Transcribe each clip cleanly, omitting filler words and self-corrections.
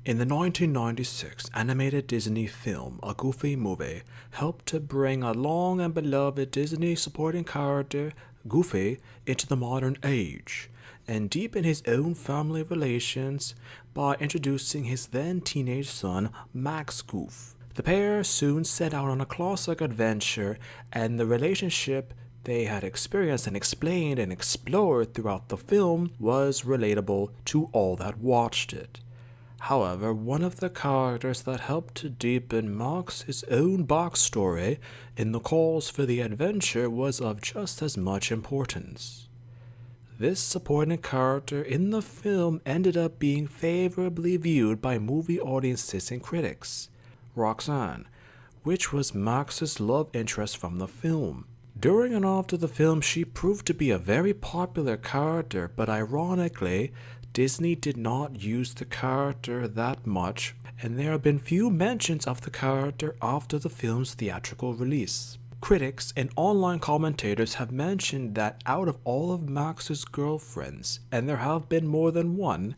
In the 1996 animated Disney film A Goofy Movie helped to bring a long and beloved Disney supporting character, Goofy, into the modern age, and deepen his own family relations by introducing his then teenage son, Max Goof. The pair soon set out on a classic adventure, and the relationship they had experienced and explained and explored throughout the film was relatable to all that watched it. However, one of the characters that helped to deepen Max's own backstory in the calls for the adventure was of just as much importance. This supporting character in the film ended up being favorably viewed by movie audiences and critics, Roxanne, which was Max's love interest from the film. During and after the film, she proved to be a very popular character, but ironically, Disney did not use the character that much, and there have been few mentions of the character after the film's theatrical release. Critics and online commentators have mentioned that out of all of Max's girlfriends, and there have been more than one,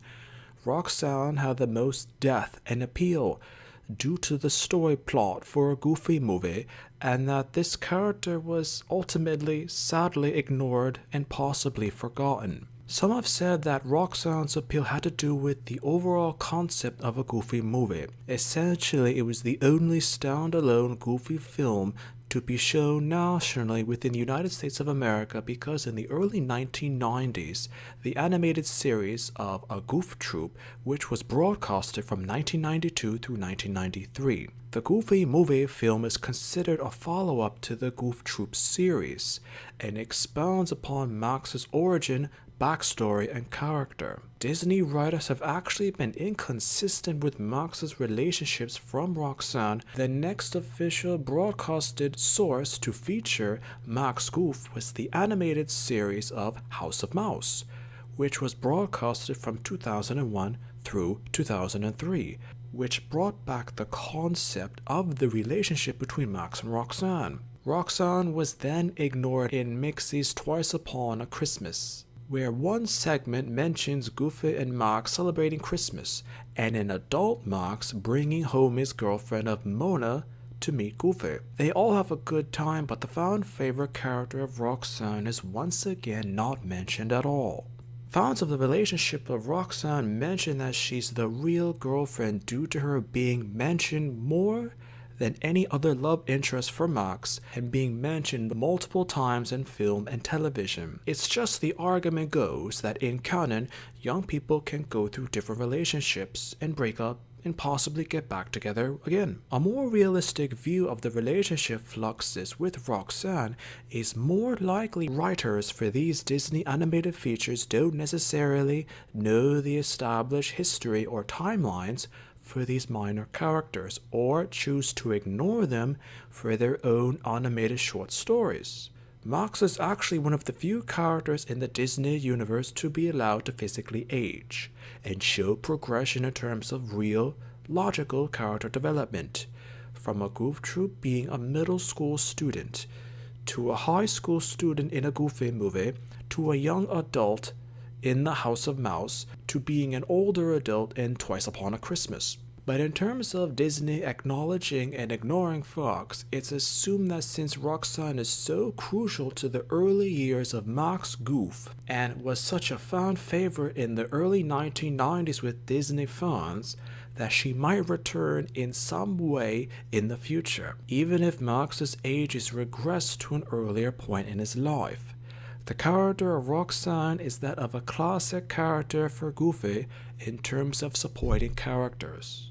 Roxanne had the most depth and appeal due to the story plot for A Goofy Movie, and that this character was ultimately sadly ignored and possibly forgotten. Some have said that Roxanne's appeal had to do with the overall concept of A Goofy Movie. Essentially, it was the only standalone Goofy film to be shown nationally within the United States of America because in the early 1990s, the animated series of A Goof Troop, which was broadcasted from 1992 through 1993. The Goofy Movie film is considered a follow-up to the Goof Troop series and expounds upon Max's origin, backstory, and character. Disney writers have actually been inconsistent with Max's relationships from Roxanne. The next official broadcasted source to feature Max Goof was the animated series of House of Mouse, which was broadcasted from 2001 through 2003, which brought back the concept of the relationship between Max and Roxanne. Roxanne was then ignored in Mixie's Twice Upon a Christmas, where one segment mentions Goofy and Max celebrating Christmas, and an adult Max bringing home his girlfriend of Mona to meet Goofy. They all have a good time, but the fan favorite character of Roxanne is once again not mentioned at all. Fans of the relationship of Roxanne mention that she's the real girlfriend due to her being mentioned more than any other love interest for Max and being mentioned multiple times in film and television. It's just the argument goes that in canon, young people can go through different relationships and break up and possibly get back together again. A more realistic view of the relationship fluxes with Roxanne is more likely writers for these Disney animated features don't necessarily know the established history or timelines for these minor characters, or choose to ignore them for their own animated short stories. Max is actually one of the few characters in the Disney universe to be allowed to physically age and show progression in terms of real, logical character development, from a Goof Troop being a middle school student, to a high school student in A Goofy Movie, to a young adult in The House of Mouse, to being an older adult in Twice Upon a Christmas. But in terms of Disney acknowledging and ignoring Fox, it's assumed that since Roxanne is so crucial to the early years of Max Goof and was such a fan favorite in the early 1990s with Disney fans, that she might return in some way in the future, even if Max's age is regressed to an earlier point in his life. The character of Roxanne is that of a classic character for Goofy in terms of supporting characters.